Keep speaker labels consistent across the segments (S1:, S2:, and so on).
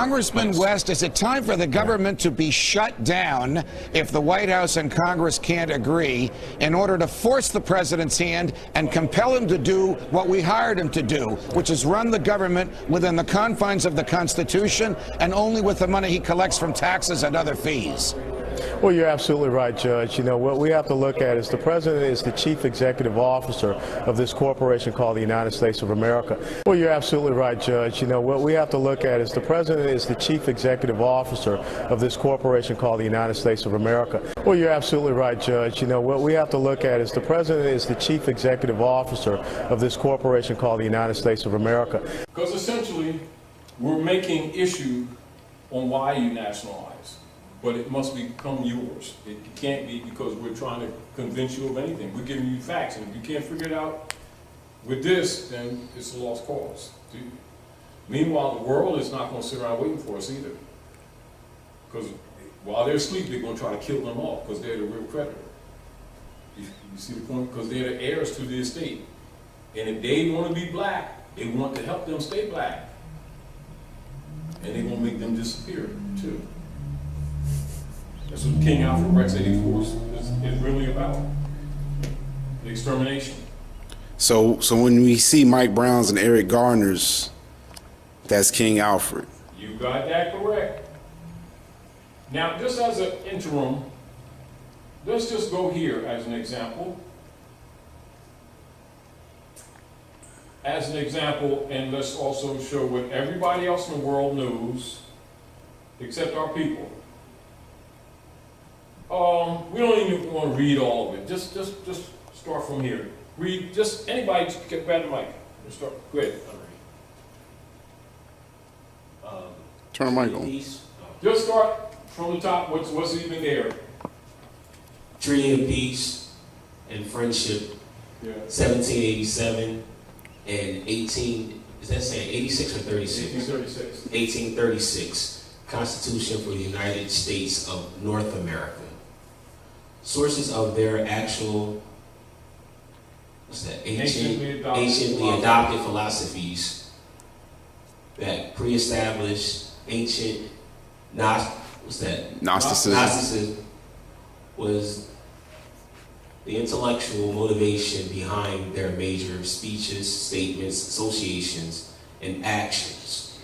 S1: Congressman West, is it time for the government to be shut down if the White House and Congress can't agree in order to force the president's hand and compel him to do what we hired him to do, which is run the government within the confines of the Constitution and only with the money he collects from taxes and other fees?
S2: Well, you're absolutely right, Judge. You know, what we have to look at is the president is the chief executive officer of this corporation called the United States of America. Well, you're absolutely right, Judge. You know, what we have to look at is the president is the chief executive officer of this corporation called the United States of America. Well, you're absolutely right, Judge. You know, what we have to look at is the president is the chief executive officer of this corporation called the United States of America.
S3: Because essentially, we're making issue on why you nationalize. But it must become yours. It can't be because we're trying to convince you of anything. We're giving you facts, and if you can't figure it out with this, then it's a lost cause. Meanwhile, the world is not going to sit around waiting for us either. Because while they're asleep, they're going to try to kill them off because they're the real predator. You see the point? Because they're the heirs to the estate. And if they want to be black, they want to help them stay black. And they're going to make them disappear, too. That's what King Alfred Rex 84 is really about. The extermination.
S4: So when we see Mike Brown's and Eric Garner's, that's King Alfred.
S3: You got that correct. Now, just as an interim, let's just go here as an example. As an example, and let's also show what everybody else in the world knows, except our people. We don't even want to read all of it. Just start from here. Read, just anybody get grab the mic. Just start. Go ahead.
S4: Turn the mic on.
S3: Just start from the top. What's even there?
S5: Treaty of Peace and Friendship, 1787 and 18. Is that saying 86 or 36?
S3: 1836.
S5: 1836. Constitution for the United States of North America. Sources of their actual, anciently adopted philosophies that pre-established ancient Gnosticism was the intellectual motivation behind their major speeches, statements, associations, and actions.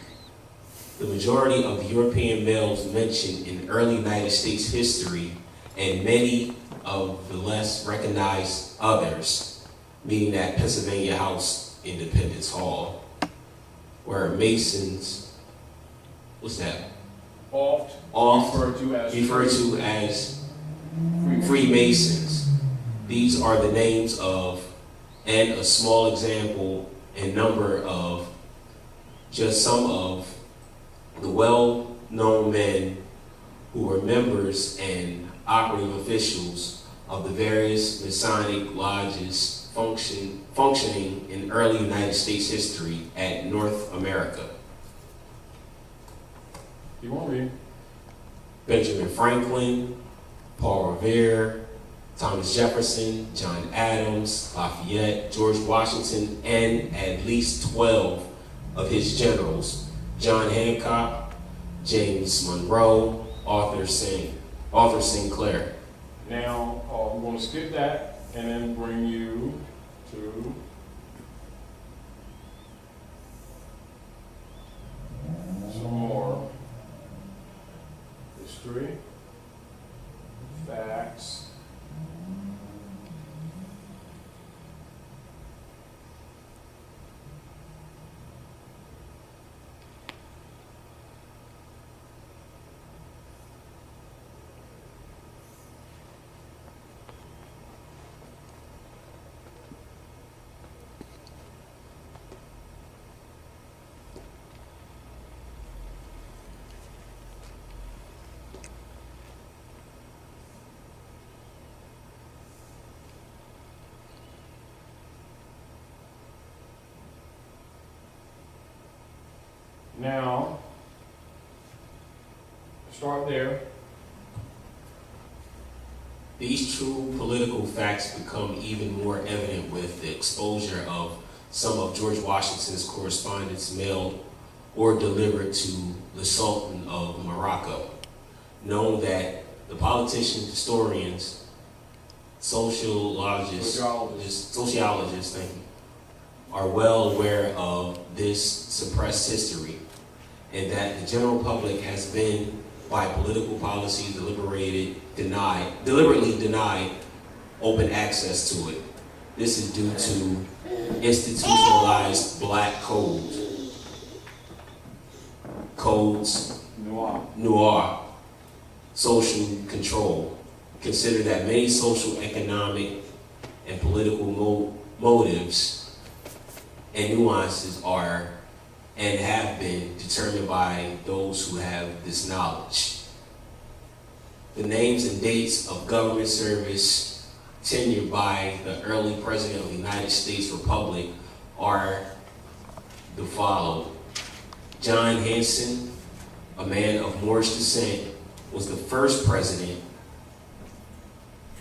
S5: The majority of European males mentioned in early United States history and many of the less recognized others, meaning at Pennsylvania House, Independence Hall, where Masons, oft referred to as Freemasons. These are the names of, and a small example and number of, just some of the well-known men who were members and operative officials of the various Masonic lodges functioning in early United States history at North America.
S3: You won't read.
S5: Benjamin Franklin, Paul Revere, Thomas Jefferson, John Adams, Lafayette, George Washington, and at least 12 of his generals, John Hancock, James Monroe, Arthur Sinclair.
S3: Now, we're going to skip that and then bring you to some more history, facts. Now, start there.
S5: These true political facts become even more evident with the exposure of some of George Washington's correspondence mailed or delivered to the Sultan of Morocco. Known that the politicians, historians, sociologists, thank you, are well aware of this suppressed history, and that the general public has been, by political policies, deliberately denied open access to it. This is due to institutionalized black codes, noir, social control. Consider that many social, economic, and political motives and nuances are and have been determined by those who have this knowledge. The names and dates of government service tenured by the early President of the United States Republic are the following. John Hanson, a man of Moorish descent, was the first president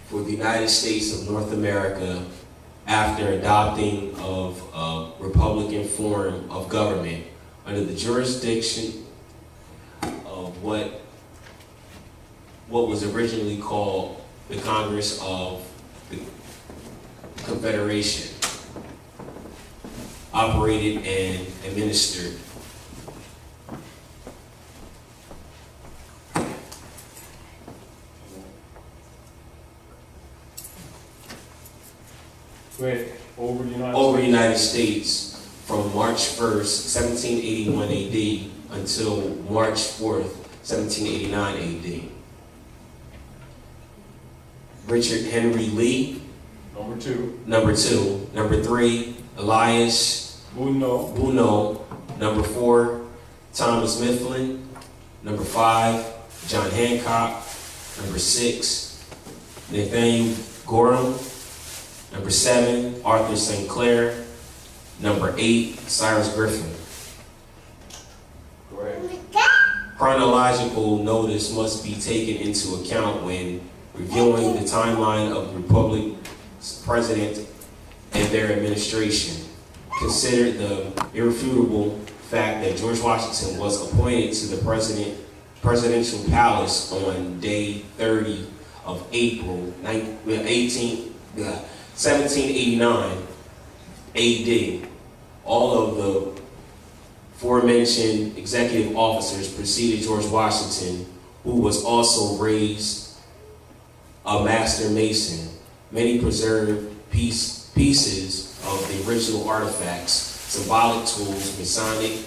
S5: for the United States of North America after adopting of a Republican form of government under the jurisdiction of what was originally called the Congress of the Confederation, operated and administered.
S3: Over the
S5: United States from March 1st, 1781 AD until March 4th, 1789 AD. Richard Henry Lee. Number two. Number 3, Elias Buno. Number 4, Thomas Mifflin. Number 5, John Hancock. Number 6, Nathaniel Gorham. Number 7, Arthur St. Clair. Number 8, Cyrus Griffin. Chronological notice must be taken into account when reviewing the timeline of the Republic's president and their administration. Consider the irrefutable fact that George Washington was appointed to the presidential palace on day 30 of April 1789 AD. All of the aforementioned executive officers preceded George Washington, who was also raised a master mason. Many preserved pieces of the original artifacts, symbolic tools, Masonic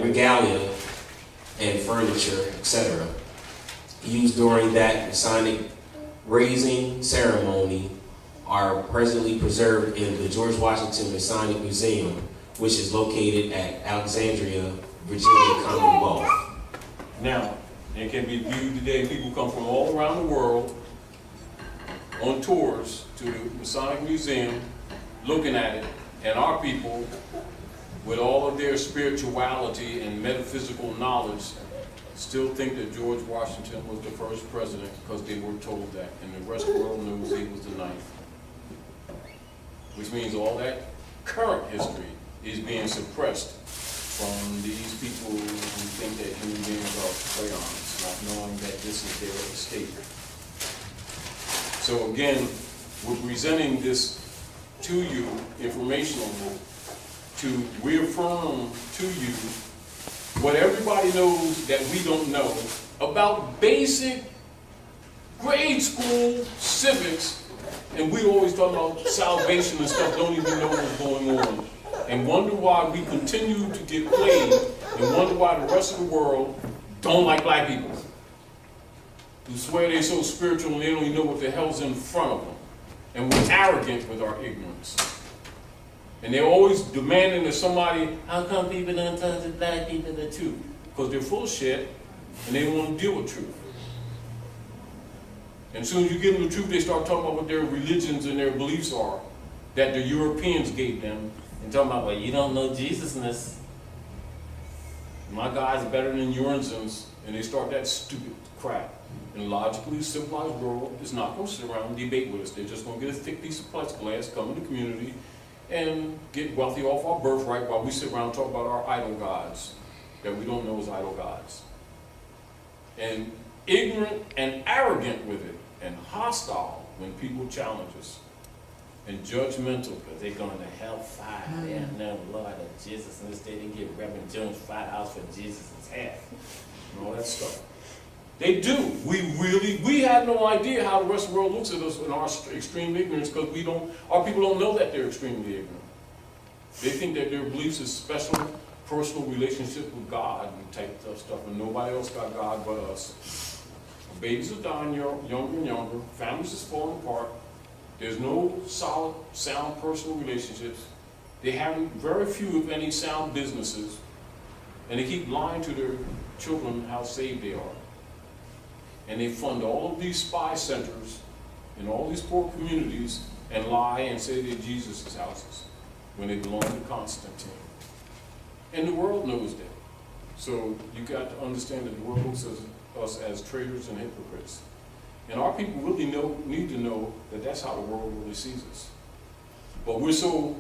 S5: regalia, and furniture, etc., used during that Masonic raising ceremony are presently preserved in the George Washington Masonic Museum, which is located at Alexandria, Virginia, Commonwealth.
S3: Now, it can be viewed today. People come from all around the world on tours to the Masonic Museum, looking at it, and our people, with all of their spirituality and metaphysical knowledge, still think that George Washington was the first president because they were told that, and the rest of the world knows he was the 9th. Which means all that current history is being suppressed from these people who think that human beings are crayons, not knowing that this is their estate. So again, we're presenting this to you informationally to reaffirm to you what everybody knows that we don't know about basic grade school civics, and we always talk about salvation and stuff, don't even know what's going on, and wonder why we continue to get played, and wonder why the rest of the world don't like black people, who swear they're so spiritual and they don't even know what the hell's in front of them, and we're arrogant with our ignorance. And they're always demanding that somebody, how come people don't talk to black people the truth? Because they're full of shit and they don't want to deal with truth. And as soon as you give them the truth, they start talking about what their religions and their beliefs are that the Europeans gave them, and talking about, well, you don't know Jesusness. My guys are better than yours, and they start that stupid crap. And logically, civilized world is not going to sit around and debate with us. They're just going to get a thick piece of plexiglass, come in the community, and get wealthy off our birthright while we sit around and talk about our idol gods that we don't know as idol gods. And ignorant and arrogant with it, and hostile when people challenge us, and judgmental because they're going to hellfire. They have no Lord of Jesus, and instead they give Reverend Jones $5 for Jesus' half, and all that stuff. They do. We have no idea how the rest of the world looks at us in our extreme ignorance because our people don't know that they're extremely ignorant. They think that their beliefs is special, personal relationship with God and type of stuff, and nobody else got God but us. Babies are dying younger and younger. Families are falling apart. There's no solid, sound personal relationships. They have very few, if any, sound businesses, and they keep lying to their children how saved they are. And they fund all of these spy centers in all these poor communities and lie and say they're Jesus' houses when they belong to Constantine. And the world knows that. So you got to understand that the world looks at us as traitors and hypocrites. And our people really need to know that that's how the world really sees us. But we're so,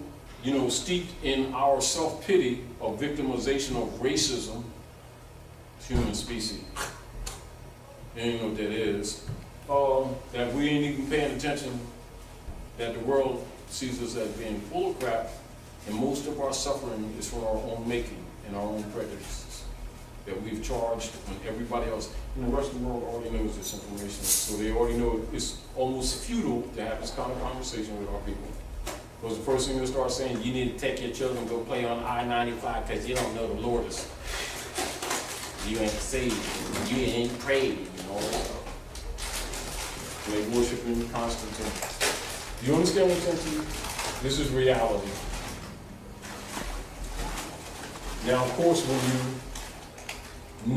S3: steeped in our self-pity of victimization of racism, human species. You know what that is, that we ain't even paying attention, that the world sees us as being full of crap, and most of our suffering is from our own making and our own prejudices that we've charged when everybody else, the rest of the world already knows this information, so they already know it's almost futile to have this kind of conversation with our people. Because the first thing they start saying, you need to take your children and go play on I-95 because you don't know the Lord is. You ain't saved, you ain't prayed, and all that stuff. They worshiping Constantine. Do you understand what I'm saying to you? This is reality. Now, of course, when you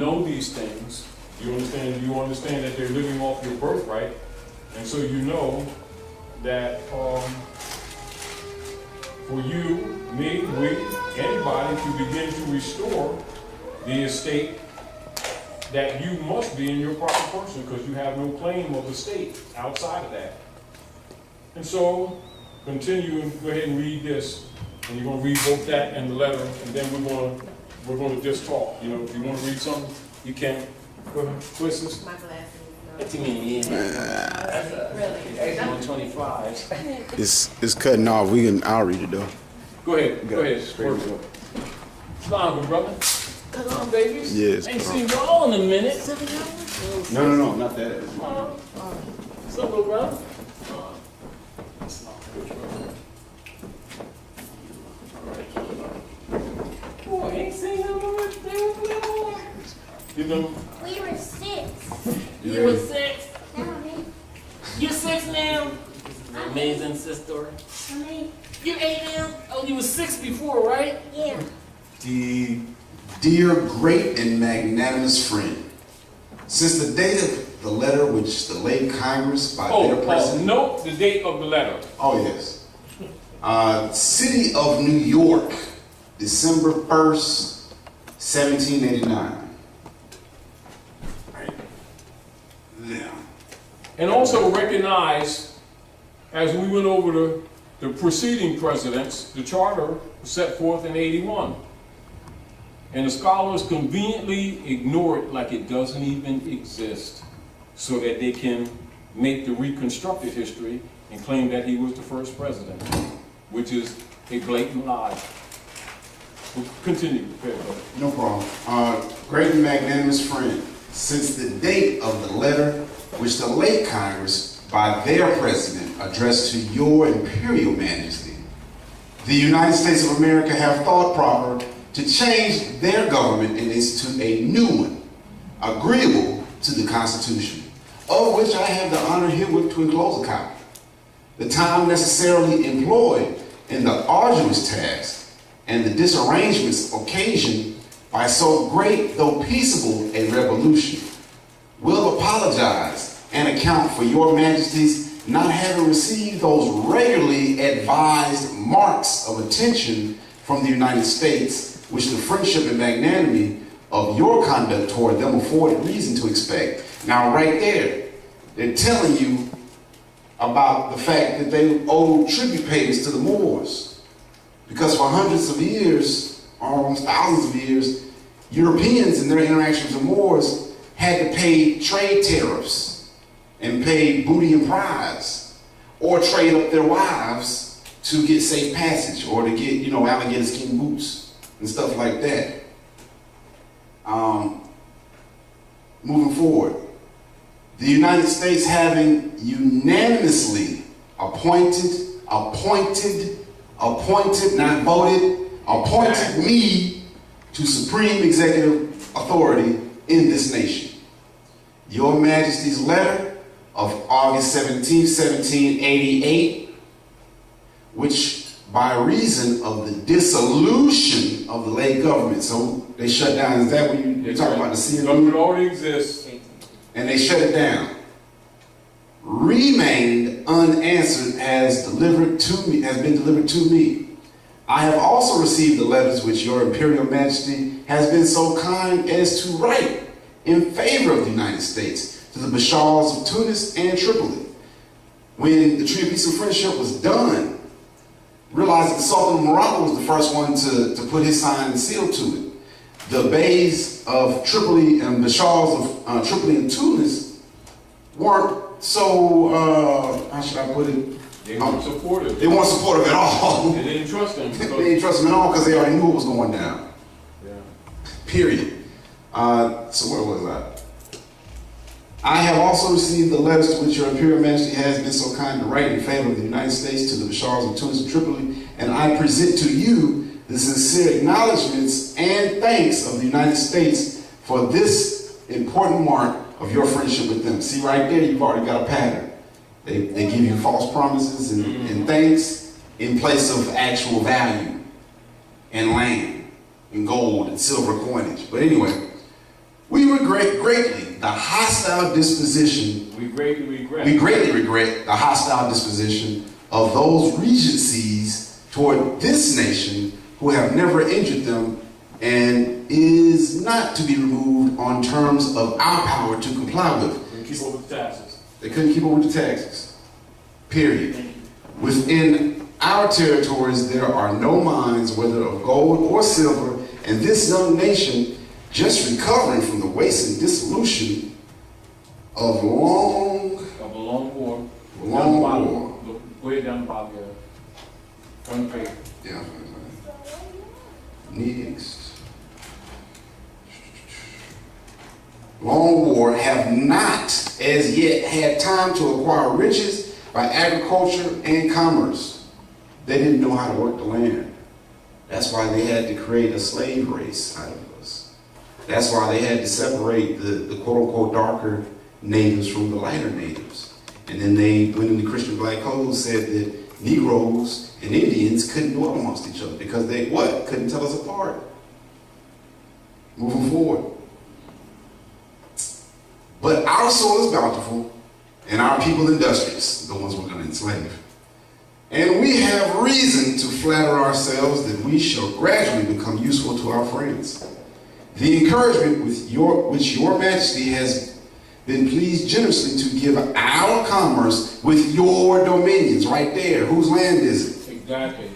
S3: know these things, you understand that they're living off your birthright, and so you know that for you, me, we, anybody to begin to restore the estate that you must be in your proper person because you have no claim of the state outside of that. And so, continue and go ahead and read this. And you're going to read both that and the letter, and then we're going to just talk. If you want to read something, you can. Go ahead. What's this?
S6: My glasses.
S3: What do you mean?
S6: Really?
S3: 125.
S4: It's cutting off. I'll read it though.
S3: Go ahead. Go ahead. Slime, brother. Come on, babies.
S4: Yes.
S3: Ain't seen y'all in a minute.
S4: No, not that.
S3: What's up, little brother? Boy, ain't seen them in a day. You know?
S6: We were 6.
S3: You were 6?
S6: Now me.
S3: You're 6 now? Amazing sister.
S6: Me.
S3: You're 8 now? Oh, you were 6 before, right?
S6: Yeah.
S7: Dear great and magnanimous friend, since the date of the letter which the late Congress by their president...
S3: note the date of the letter.
S7: Oh, yes. City of New York, December 1st, 1789. Right. Yeah.
S3: And also recognize, as we went over the preceding presidents, the charter was set forth in 81. And the scholars conveniently ignore it like it doesn't even exist so that they can make the reconstructed history and claim that he was the first president, which is a blatant lie. We'll continue.
S7: No problem. Great and magnanimous friend, since the date of the letter which the late Congress by their president addressed to your imperial majesty, the United States of America have thought proper to change their government and institute a new one, agreeable to the Constitution, of which I have the honor herewith to enclose a copy. The time necessarily employed in the arduous task and the disarrangements occasioned by so great, though peaceable, a revolution, will apologize and account for your majesty's not having received those regularly advised marks of attention from the United States which the friendship and magnanimity of your conduct toward them afforded reason to expect. Now right there, they're telling you about the fact that they owe tribute payments to the Moors. Because for hundreds of years, or almost thousands of years, Europeans in their interactions with Moors had to pay trade tariffs and pay booty and prize, or trade up their wives to get safe passage, or to get, you know, alligator skin boots and stuff like that. Moving forward, the United States having unanimously appointed, not voted, appointed me to supreme executive authority in this nation. Your Majesty's letter of August 17, 1788, which by reason of the dissolution of the late government, so they shut down, is that what you're talking about, the CNU?
S3: Government already exists.
S7: And they shut it down. Remained unanswered has been delivered to me. I have also received the letters which your Imperial Majesty has been so kind as to write in favor of the United States to the Bashars of Tunis and Tripoli. When the Treaty of Peace and Friendship was done, realized that the Sultan of Morocco was the first one to put his sign and seal to it. The Beys of Tripoli and Bashars of Tripoli and Tunis weren't so, how should I put it?
S3: They weren't supportive.
S7: They weren't supportive at all.
S3: They didn't trust them.
S7: They didn't trust them at all because they already knew what was going down.
S3: Yeah.
S7: Period. So where was I have also received the letters to which your Imperial Majesty has been so kind to write in favor of the United States to the Bashars of Tunis and Tripoli, and I present to you the sincere acknowledgments and thanks of the United States for this important mark of your friendship with them. See, right there, you've already got a pattern. They give you false promises and thanks in place of actual value and land and gold and silver coinage. But anyway, we regret greatly the hostile disposition.
S3: We greatly regret.
S7: We greatly regret the hostile disposition of those regencies toward this nation who have never injured them and is not to be removed on terms of our power to comply with.
S3: We keep up with the taxes.
S7: They couldn't keep up with the taxes. Period. Within our territories, there are no mines, whether of gold or silver, and this young nation, just recovering from the waste and dissolution of a long
S3: war. Go ahead down the bottom here. Turn the page.
S7: Yeah. Next. Long war, have not as yet had time to acquire riches by agriculture and commerce. They didn't know how to work the land. That's why they had to create a slave race out of us. That's why they had to separate the quote-unquote darker natives from the lighter natives. And then they went into Christian Black Code, said that Negroes and Indians couldn't dwell amongst each other because they, what? Couldn't tell us apart. Moving forward. But our soil is bountiful and our people industrious, the ones we're going to enslave. And we have reason to flatter ourselves that we shall gradually become useful to our friends. The encouragement which your Majesty has been pleased generously to give our commerce with your dominions, right there. Whose land is it?
S3: Exactly.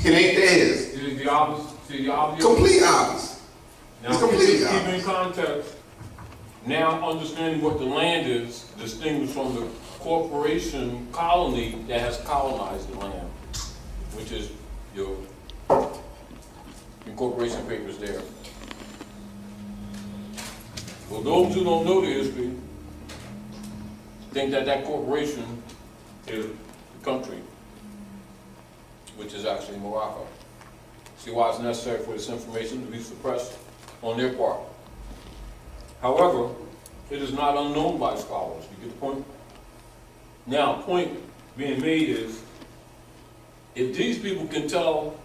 S7: It ain't theirs.
S3: It is the obvious.
S7: Complete obvious.
S3: Now,
S7: it's completely
S3: keep
S7: obvious.
S3: in context. Now understanding what the land is, distinguished from the corporation colony that has colonized the land, which is your incorporation papers there. Well, those who don't know the history think that that corporation is the country, which is actually Morocco. See why it's necessary for this information to be suppressed on their part. However, it is not unknown by scholars. You get the point? Now, the point being made is, if these people can tell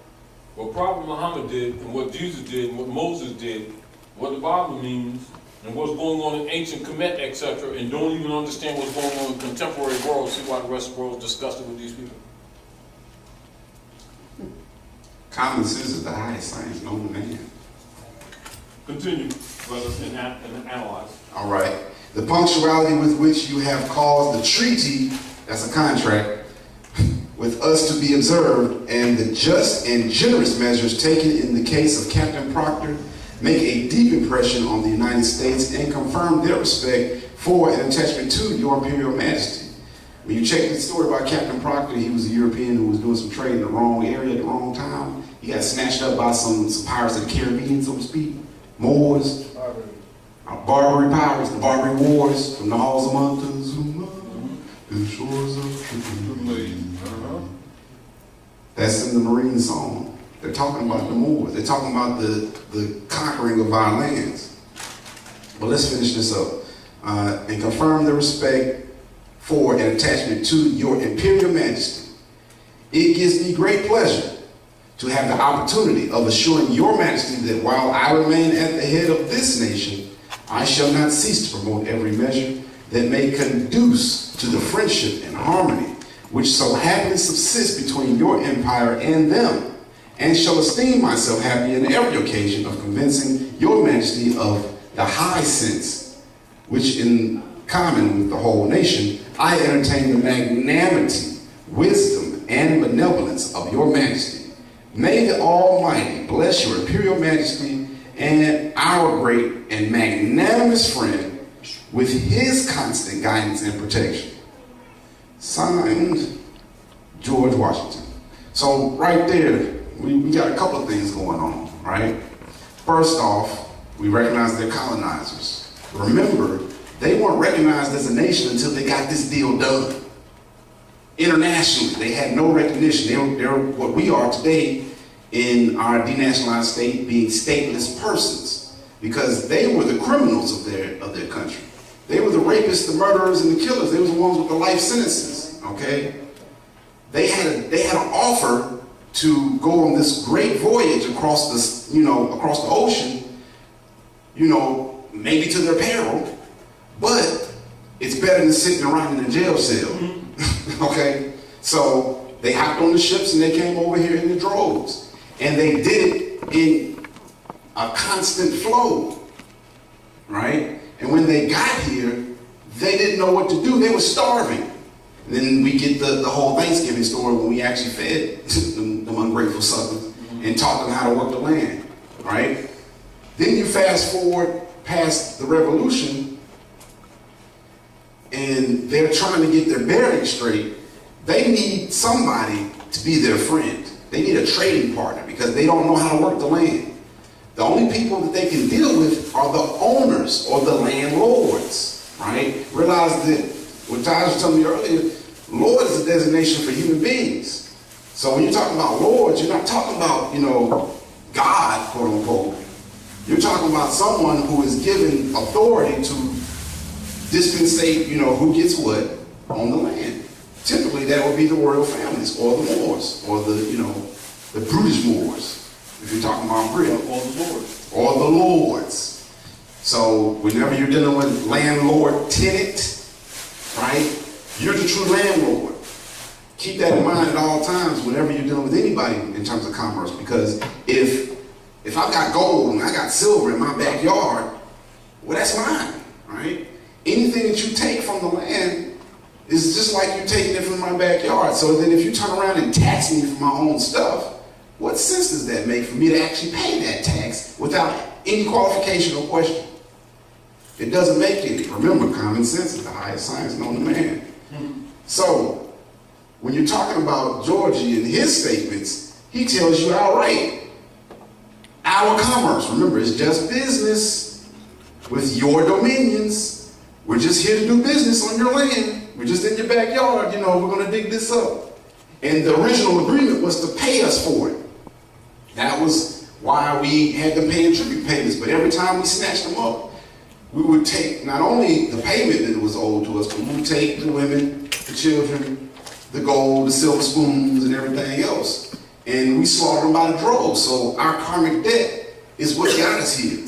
S3: what Prophet Muhammad did and what Jesus did and what Moses did, what the Bible means, and what's going on in ancient Kemet, etc., and don't even understand what's going on in the contemporary world, see why the rest of the world is disgusted with these people.
S7: Common sense is the highest science known to man.
S3: Continue, brothers, and analyze.
S7: All right. The punctuality with which you have caused the treaty, that's a contract, with us to be observed, and the just and generous measures taken in the case of Captain Proctor make a deep impression on the United States and confirm their respect for and attachment to your Imperial Majesty. When you check the story about Captain Proctor, he was a European who was doing some trade in the wrong area at the wrong time. He got snatched up by some pirates of the Caribbean, so to speak, Moors, Barbary pirates, the Barbary Wars, from the halls of Montezuma to the shores of Tripoli. That's in the Marine song. They're talking about the Moors. They're talking about the conquering of our lands. But let's finish this up. And confirm the respect for and attachment to your Imperial Majesty. It gives me great pleasure to have the opportunity of assuring your Majesty that while I remain at the head of this nation, I shall not cease to promote every measure that may conduce to the friendship and harmony which so happily subsists between your empire and them, and shall esteem myself happy in every occasion of convincing your Majesty of the high sense which in common with the whole nation, I entertain the magnanimity, wisdom, and benevolence of your Majesty. May the Almighty bless your Imperial Majesty and our great and magnanimous friend with his constant guidance and protection. Signed, George Washington. So right there, we got a couple of things going on, right? First off, we recognize they're colonizers. Remember, they weren't recognized as a nation until they got this deal done. Internationally, they had no recognition. They're what we are today in our denationalized state, being stateless persons, because they were the criminals of their country. They were the rapists, the murderers, and the killers. They were the ones with the life sentences, okay? They had an offer to go on this great voyage across the ocean, maybe to their peril, but it's better than sitting around in a jail cell, okay? So they hopped on the ships and they came over here in the droves, and they did it in a constant flow, right? And when they got here, they didn't know what to do. They were starving. And then we get the whole Thanksgiving story when we actually fed them ungrateful suckers and taught them how to work the land, right? Then you fast forward past the revolution, and they're trying to get their bearings straight. They need somebody to be their friend. They need a trading partner because they don't know how to work the land. The only people that they can deal with are the owners or the landlords, right? Realize that what Taj was telling me earlier, Lord is a designation for human beings. So when you're talking about lords, you're not talking about, God, quote unquote. You're talking about someone who is given authority to dispensate, who gets what on the land. Typically that would be the royal families or the Moors or the brutish Moors. If you're talking about Britain. Or the lords. Or the lords. So whenever you're dealing with landlord tenant, right, you're the true landlord. Keep that in mind at all times whenever you're dealing with anybody in terms of commerce, because if I've got gold and I got silver in my backyard, well, that's mine, right? Anything that you take from the land is just like you taking it from my backyard. So then if you turn around and tax me for my own stuff, what sense does that make for me to actually pay that tax without any qualification or question? It doesn't make any. Remember, common sense is the highest science known to man. So, when you're talking about Georgie and his statements, he tells you outright, our commerce, remember, it's just business with your dominions. We're just here to do business on your land. We're just in your backyard, we're going to dig this up. And the original agreement was to pay us for it. That was why we had them paying tribute payments. But every time we snatched them up, we would take not only the payment that was owed to us, but we would take the women, the children, the gold, the silver spoons, and everything else. And we slaughtered them by the droves. So our karmic debt is what got us here.